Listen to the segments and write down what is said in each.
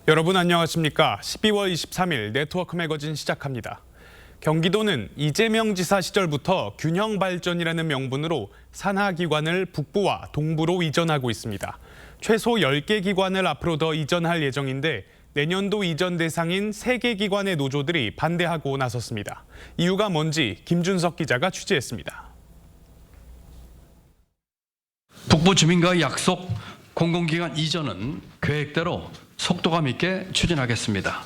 여러분 안녕하십니까? 12월 23일 네트워크 매거진 시작합니다. 경기도는 이재명 지사 시절부터 균형 발전이라는 명분으로 산하 기관을 북부와 동부로 이전하고 있습니다. 최소 10개 기관을 앞으로 더 이전할 예정인데 내년도 이전 대상인 3개 기관의 노조들이 반대하고 나섰습니다. 이유가 뭔지 김준석 기자가 취재했습니다. 북부 주민과의 약속, 공공기관 이전은 계획대로 속도감 있게 추진하겠습니다.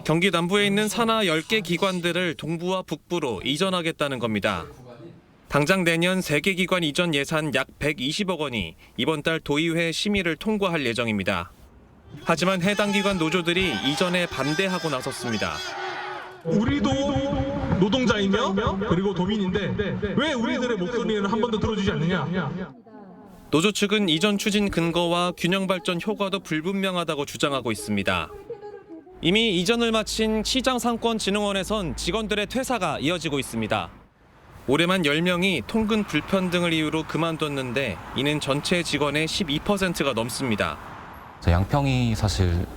경기 남부에 있는 산하 10개 기관들을 동부와 북부로 이전하겠다는 겁니다. 당장 내년 3개 기관 이전 예산 약 120억 원이 이번 달 도의회 심의를 통과할 예정입니다. 하지만 해당 기관 노조들이 이전에 반대하고 나섰습니다. 우리도 노동자이며 그리고 도민인데 왜 우리들의 목소리는 한 번도 들어주지 않느냐. 노조 측은 이전 추진 근거와 균형 발전 효과도 불분명하다고 주장하고 있습니다. 이미 이전을 마친 시장상권진흥원에선 직원들의 퇴사가 이어지고 있습니다. 올해만 10명이 통근 불편등을 이유로 그만뒀는데 이는 전체 직원의 12%가 넘습니다. 양평이 사실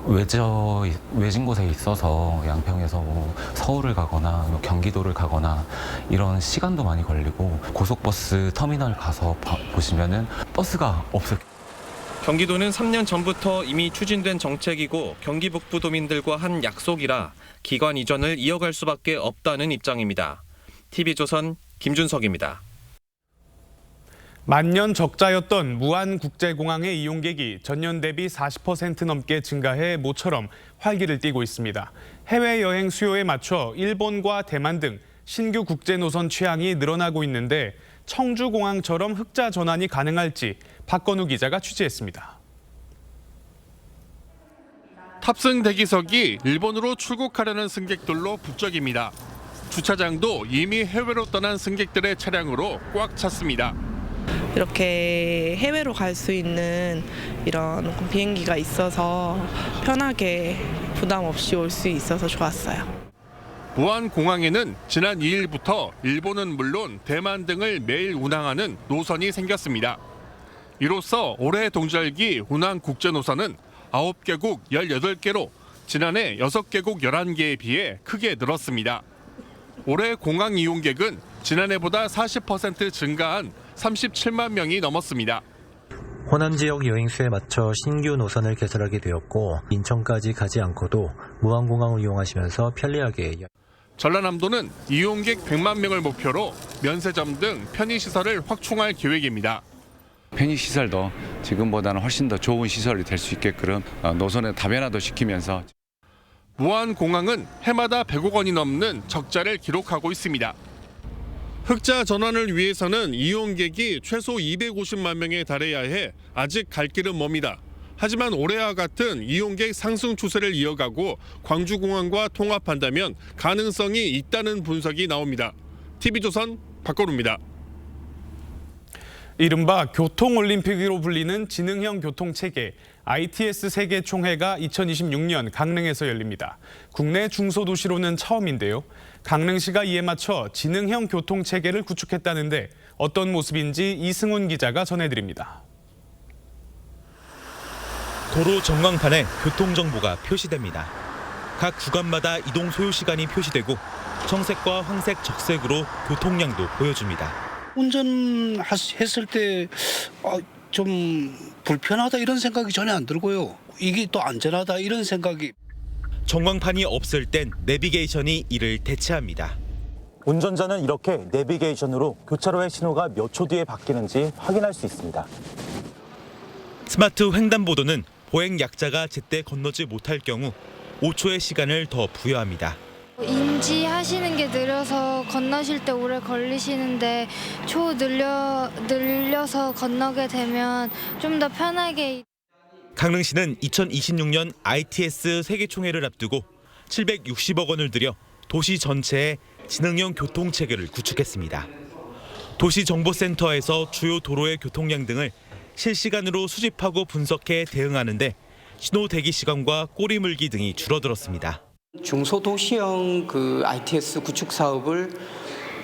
외진 곳에 있어서 양평에서 서울을 가거나 경기도를 가거나 이런 시간도 많이 걸리고 고속버스 터미널 가서 보시면은 버스가 없어요. 경기도는 3년 전부터 이미 추진된 정책이고 경기 북부도민들과 한 약속이라 기관 이전을 이어갈 수밖에 없다는 입장입니다. TV조선 김준석입니다. 만년 적자였던 무안국제공항의 이용객이 전년 대비 40% 넘게 증가해 모처럼 활기를 띠고 있습니다. 해외여행 수요에 맞춰 일본과 대만 등 신규 국제 노선 취항이 늘어나고 있는데 청주공항처럼 흑자 전환이 가능할지 박건우 기자가 취재했습니다. 탑승 대기석이 일본으로 출국하려는 승객들로 북적입니다. 주차장도 이미 해외로 떠난 승객들의 차량으로 꽉 찼습니다. 이렇게 해외로 갈 수 있는 이런 비행기가 있어서 편하게 부담 없이 올 수 있어서 좋았어요. 무안공항에는 지난 2일부터 일본은 물론 대만 등을 매일 운항하는 노선이 생겼습니다. 이로써 올해 동절기 운항 국제노선은 9개국 18개로 지난해 6개국 11개에 비해 크게 늘었습니다. 올해 공항 이용객은 지난해보다 40% 증가한 37만 명이 넘었습니다. 호남 지역 여행 수에 맞춰 신규 노선을 개설하게 되었고 인천까지 가지 않고도 무안공항을 이용하시면서 편리하게. 전라남도는 이용객 100만 명을 목표로 면세점 등 편의시설을 확충할 계획입니다. 편의시설도 지금보다는 훨씬 더 좋은 시설이 될 수 있게끔 노선을 다변화도 시키면서 무안공항은 해마다 100억 원이 넘는 적자를 기록하고 있습니다. 흑자 전환을 위해서는 이용객이 최소 250만 명에 달해야 해 아직 갈 길은 멉니다. 하지만 올해와 같은 이용객 상승 추세를 이어가고 광주공항과 통합한다면 가능성이 있다는 분석이 나옵니다. TV조선 박건우입니다. 이른바 교통올림픽으로 불리는 지능형 교통체계 ITS 세계총회가 2026년 강릉에서 열립니다. 국내 중소도시로는 처음인데요. 강릉시가 이에 맞춰 지능형 교통체계를 구축했다는데 어떤 모습인지 이승훈 기자가 전해드립니다. 도로 전광판에 교통정보가 표시됩니다. 각 구간마다 이동 소요시간이 표시되고 청색과 황색, 적색으로 교통량도 보여줍니다. 운전했을 때 좀 불편하다 이런 생각이 전혀 안 들고요. 이게 또 안전하다 이런 생각이. 전광판이 없을 땐 내비게이션이 이를 대체합니다. 운전자는 이렇게 내비게이션으로 교차로의 신호가 몇 초 뒤에 바뀌는지 확인할 수 있습니다. 스마트 횡단보도는 보행 약자가 제때 건너지 못할 경우 5초의 시간을 더 부여합니다. 인지하시는 게 느려서 건너실 때 오래 걸리시는데 늘려서 건너게 되면 좀 더 편하게. 강릉시는 2026년 ITS 세계총회를 앞두고 760억 원을 들여 도시 전체에 지능형 교통체계를 구축했습니다. 도시정보센터에서 주요 도로의 교통량 등을 실시간으로 수집하고 분석해 대응하는데 신호 대기 시간과 꼬리 물기 등이 줄어들었습니다. 중소도시형 ITS 구축 사업을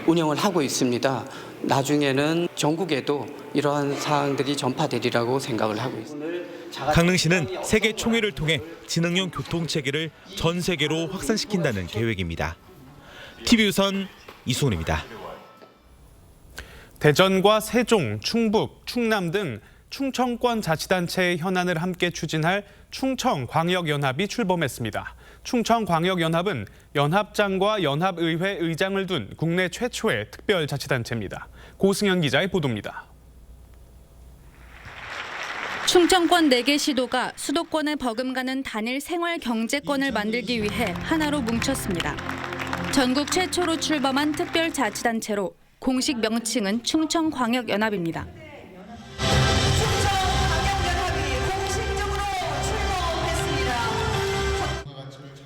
운영을 하고 있습니다. 나중에는 전국에도 이러한 사항들이 전파되리라고 생각을 하고 있습니다. 강릉시는 세계 총회를 통해 지능형 교통체계를 전 세계로 확산시킨다는 계획입니다. TV조선 이수훈입니다. 대전과 세종, 충북, 충남 등 충청권 자치단체의 현안을 함께 추진할 충청광역연합이 출범했습니다. 충청광역연합은 연합장과 연합의회 의장을 둔 국내 최초의 특별자치단체입니다. 고승현 기자의 보도입니다. 충청권 4개 시도가 수도권에 버금가는 단일 생활 경제권을 만들기 위해 하나로 뭉쳤습니다. 전국 최초로 출범한 특별자치단체로 공식 명칭은 충청광역연합입니다.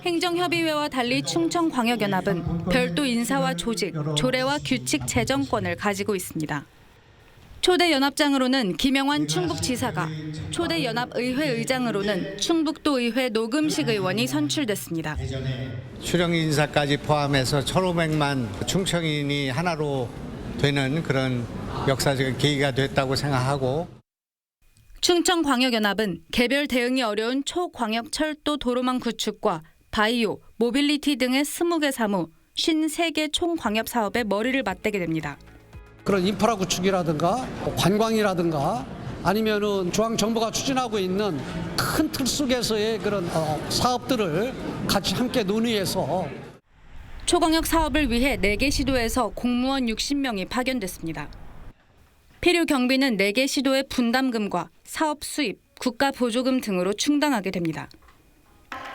행정협의회와 달리 충청광역연합은 별도 인사와 조직, 조례와 규칙 제정권을 가지고 있습니다. 초대 연합장으로는 김영환 충북지사가, 초대 연합의회 의장으로는 충북도의회 노금식 의원이 선출됐습니다. 수령 인사까지 포함해서 1,500만 충청인이 하나로 되는 그런 역사적 계기가 됐다고 생각하고, 충청광역연합은 개별 대응이 어려운 초광역 철도 도로망 구축과 바이오, 모빌리티 등의 20개 사무, 53개 총광역 사업에 머리를 맞대게 됩니다. 그런 인프라 구축이라든가 관광이라든가 아니면은 중앙정부가 추진하고 있는 큰 틀 속에서의 그런 사업들을 같이 함께 논의해서 초광역 사업을 위해 4개 시도에서 공무원 60명이 파견됐습니다. 필요 경비는 4개 시도의 분담금과 사업 수입, 국가 보조금 등으로 충당하게 됩니다.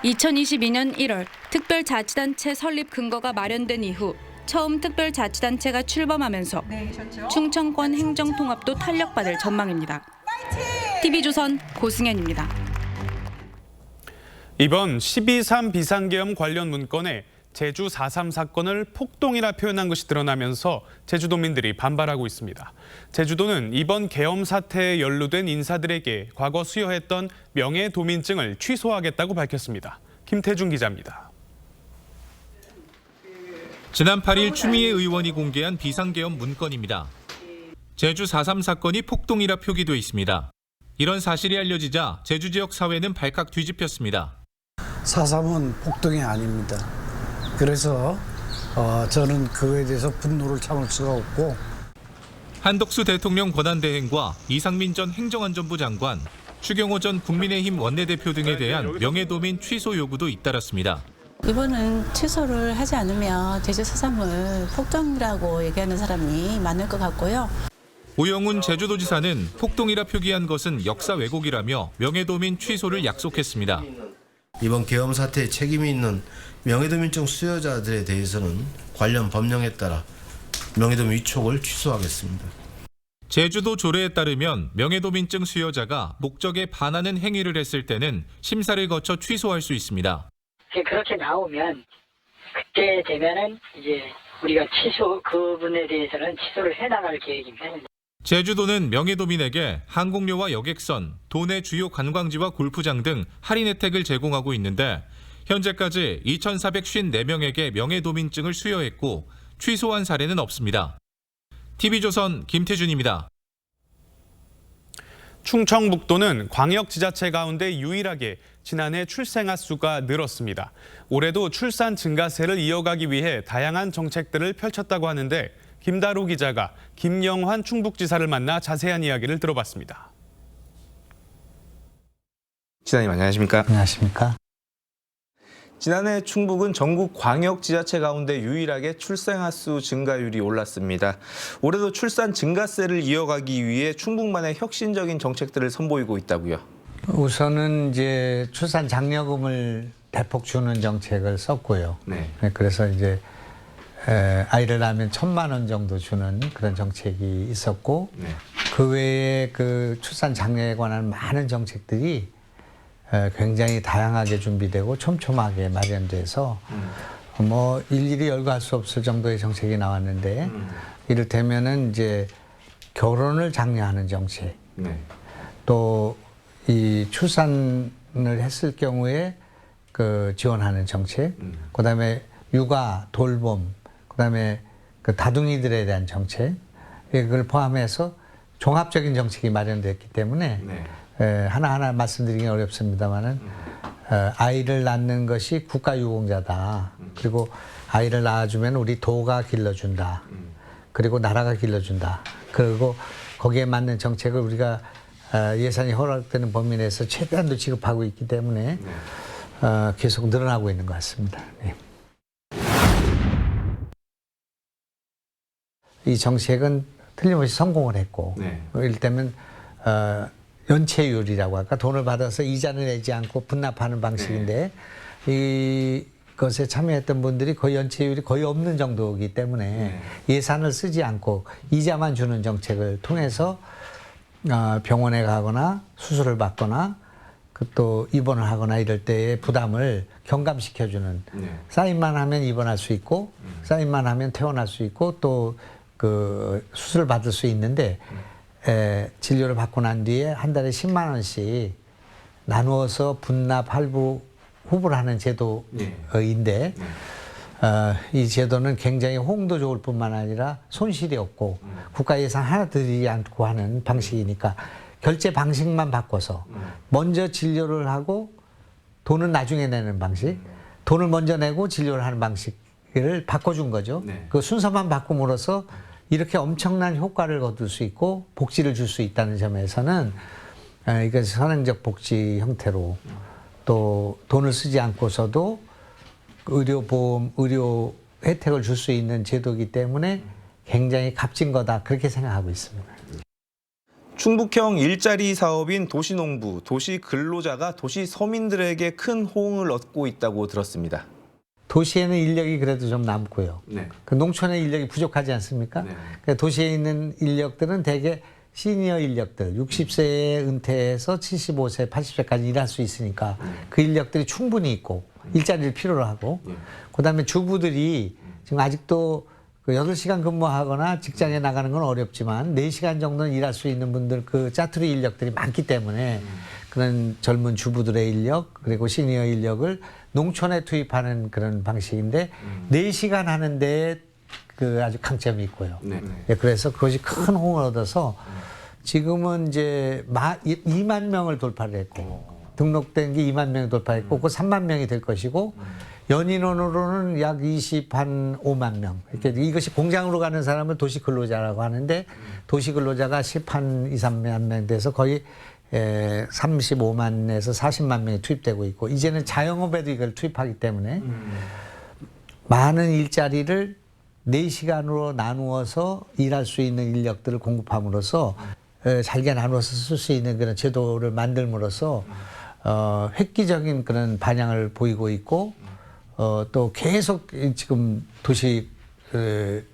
2022년 1월 특별자치단체 설립 근거가 마련된 이후 처음 특별자치단체가 출범하면서 충청권 행정통합도 탄력받을 전망입니다. TV조선 고승현입니다. 이번 12.3 비상계엄 관련 문건에 제주 4.3 사건을 폭동이라 표현한 것이 드러나면서 제주도민들이 반발하고 있습니다. 제주도는 이번 계엄 사태에 연루된 인사들에게 과거 수여했던 명예도민증을 취소하겠다고 밝혔습니다. 김태준 기자입니다. 지난 8일 추미애 의원이 공개한 비상계엄 문건입니다. 제주 4.3 사건이 폭동이라 표기돼 있습니다. 이런 사실이 알려지자 제주 지역 사회는 발칵 뒤집혔습니다. 4.3은 폭동이 아닙니다. 그래서 저는 그거에 대해서 분노를 참을 수가 없고. 한덕수 대통령 권한대행과 이상민 전 행정안전부 장관, 추경호 전 국민의힘 원내대표 등에 대한 명예도민 취소 요구도 잇따랐습니다. 이번은 취소를 하지 않으면 제주 4.3을 폭동이라고 얘기하는 사람이 많을 것 같고요. 오영훈 제주도지사는 폭동이라 표기한 것은 역사 왜곡이라며 명예도민 취소를 약속했습니다. 이번 계엄 사태에 책임이 있는 명예도민증 수여자들에 대해서는 관련 법령에 따라 명예도민 위촉을 취소하겠습니다. 제주도 조례에 따르면 명예도민증 수여자가 목적에 반하는 행위를 했을 때는 심사를 거쳐 취소할 수 있습니다. 그렇게 나오면 그때 되면은 이제 우리가 그 부분에 대해서는 취소를 해나갈 계획입니다. 제주도는 명예도민에게 항공료와 여객선, 도내 주요 관광지와 골프장 등 할인 혜택을 제공하고 있는데 현재까지 2,454명에게 명예도민증을 수여했고 취소한 사례는 없습니다. TV조선 김태준입니다. 충청북도는 광역지자체 가운데 유일하게 지난해 출생아 수가 늘었습니다. 올해도 출산 증가세를 이어가기 위해 다양한 정책들을 펼쳤다고 하는데 김다루 기자가 김영환 충북지사를 만나 자세한 이야기를 들어봤습니다. 지사님 안녕하십니까? 안녕하십니까? 지난해 충북은 전국 광역지자체 가운데 유일하게 출생아 수 증가율이 올랐습니다. 올해도 출산 증가세를 이어가기 위해 충북만의 혁신적인 정책들을 선보이고 있다고요. 우선은 이제 출산 장려금을 대폭 주는 정책을 썼고요. 네. 그래서 이제 아이를 낳으면 1,000만 원 정도 주는 그런 정책이 있었고, 네. 그 외에 그 출산 장려에 관한 많은 정책들이 굉장히 다양하게 준비되고 촘촘하게 마련돼서 뭐 일일이 열거할 수 없을 정도의 정책이 나왔는데, 이를테면은 이제 결혼을 장려하는 정책, 네. 또 이 출산을 했을 경우에 그 지원하는 정책, 그다음에 육아, 돌봄, 그다음에 그 다둥이들에 대한 정책, 이걸 포함해서 종합적인 정책이 마련됐기 때문에 하나하나 말씀드리긴 어렵습니다만은 아이를 낳는 것이 국가유공자다. 그리고 아이를 낳아주면 우리 도가 길러준다. 그리고 나라가 길러준다. 그리고 거기에 맞는 정책을 우리가 예산이 허락되는 범위 내에서 최대한도 지급하고 있기 때문에 계속 늘어나고 있는 것 같습니다. 네. 이 정책은 틀림없이 성공을 했고 이를테면 연체율이라고 할까 돈을 받아서 이자를 내지 않고 분납하는 방식인데 이것에 참여했던 분들이 거의 연체율이 거의 없는 정도이기 때문에 예산을 쓰지 않고 이자만 주는 정책을 통해서 병원에 가거나 수술을 받거나 또 입원을 하거나 이럴 때의 부담을 경감시켜주는 사인만 하면 입원할 수 있고 사인만 하면 퇴원할 수 있고 또 그 수술을 받을 수 있는데 진료를 받고 난 뒤에 한 달에 10만 원씩 나누어서 분납, 할부, 후불을 하는 제도인데 이 제도는 굉장히 호응도 좋을 뿐만 아니라 손실이 없고 국가 예산 하나 들이지 않고 하는 방식이니까 결제 방식만 바꿔서 먼저 진료를 하고 돈은 나중에 내는 방식, 돈을 먼저 내고 진료를 하는 방식을 바꿔준 거죠. 그 순서만 바꿈으로써 이렇게 엄청난 효과를 거둘 수 있고 복지를 줄 수 있다는 점에서는 이것이 선행적 복지 형태로 또 돈을 쓰지 않고서도 의료보험, 의료 혜택을 줄 수 있는 제도이기 때문에 굉장히 값진 거다 그렇게 생각하고 있습니다. 충북형 일자리 사업인 도시농부, 도시근로자가 도시 서민들에게 큰 호응을 얻고 있다고 들었습니다. 도시에는 인력이 그래도 좀 남고요. 그 농촌의 인력이 부족하지 않습니까? 도시에 있는 인력들은 대개 시니어 인력들, 60세에 은퇴해서 75세, 80세까지 일할 수 있으니까 그 인력들이 충분히 있고 일자리를 필요로 하고 그다음에 주부들이 지금 아직도 그 8시간 근무하거나 직장에 나가는 건 어렵지만 4시간 정도는 일할 수 있는 분들 그 짜투리 인력들이 많기 때문에 그런 젊은 주부들의 인력 그리고 시니어 인력을 농촌에 투입하는 그런 방식인데 4시간 하는데 그 아주 강점이 있고요. 그래서 그것이 큰 호응을 얻어서 지금은 이제 2만 명을 돌파를 했고 등록된 게 2만 명이 돌파했고 그 3만 명이 될 것이고 연인원으로는 약 25만 명. 이렇게 이것이 공장으로 가는 사람을 도시근로자라고 하는데 도시근로자가 10한 2, 3만 명 돼서 거의 35만에서 40만 명이 투입되고 있고 이제는 자영업에도 이걸 투입하기 때문에 많은 일자리를 4시간으로 나누어서 일할 수 있는 인력들을 공급함으로써 잘게 나누어서 쓸 수 있는 그런 제도를 만들므로써 획기적인 그런 반향을 보이고 있고 또 계속 지금 도시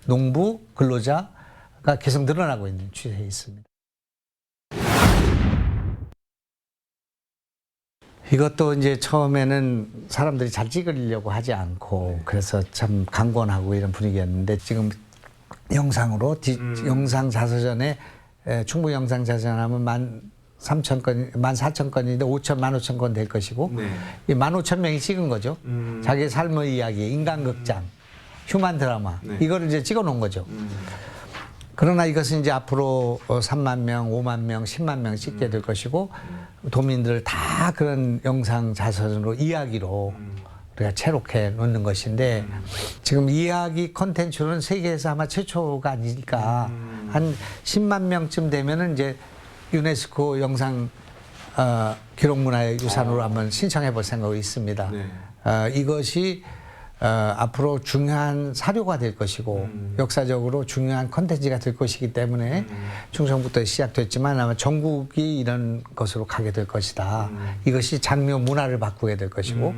농부 근로자가 계속 늘어나고 있는 추세에 있습니다. 이것도 이제 처음에는 사람들이 잘 찍으려고 하지 않고 그래서 참 강권하고 이런 분위기였는데 지금 영상으로 영상 자서전에 충북 영상 자서전하면 14,000건인데 15,000건 될 것이고 이 15,000명이 찍은 거죠. 자기 삶의 이야기, 인간극장, 휴먼 드라마 이거를 이제 찍어 놓은 거죠. 그러나 이것은 이제 앞으로 3만 명, 5만 명, 10만 명 찍게 될 것이고 도민들을 다 그런 영상 자서전으로 이야기로 우리가 채록해 놓는 것인데 지금 이야기 콘텐츠는 세계에서 아마 최초가 아닐까 한 10만 명쯤 되면은 이제 유네스코 영상 기록문화의 유산으로 한번 신청해 볼 생각이 있습니다. 이것이 앞으로 중요한 사료가 될 것이고 역사적으로 중요한 콘텐츠가 될 것이기 때문에 충청부터 시작됐지만 아마 전국이 이런 것으로 가게 될 것이다. 이것이 장묘 문화를 바꾸게 될 것이고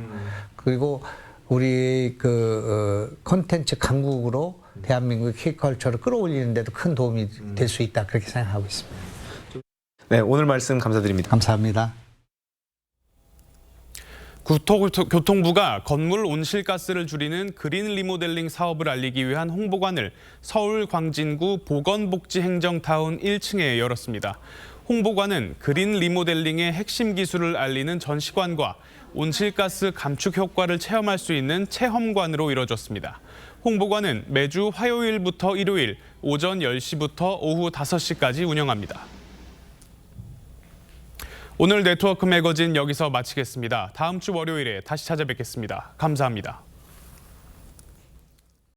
그리고 우리 그 콘텐츠 강국으로 대한민국의 K컬처를 끌어올리는 데도 큰 도움이 될 수 있다. 그렇게 생각하고 있습니다. 네, 오늘 말씀 감사드립니다. 감사합니다. 국토교통부가 건물 온실가스를 줄이는 그린 리모델링 사업을 알리기 위한 홍보관을 서울 광진구 보건복지행정타운 1층에 열었습니다. 홍보관은 그린 리모델링의 핵심 기술을 알리는 전시관과 온실가스 감축 효과를 체험할 수 있는 체험관으로 이뤄졌습니다. 홍보관은 매주 화요일부터 일요일 오전 10시부터 오후 5시까지 운영합니다. 오늘 네트워크 매거진 여기서 마치겠습니다. 다음 주 월요일에 다시 찾아뵙겠습니다. 감사합니다.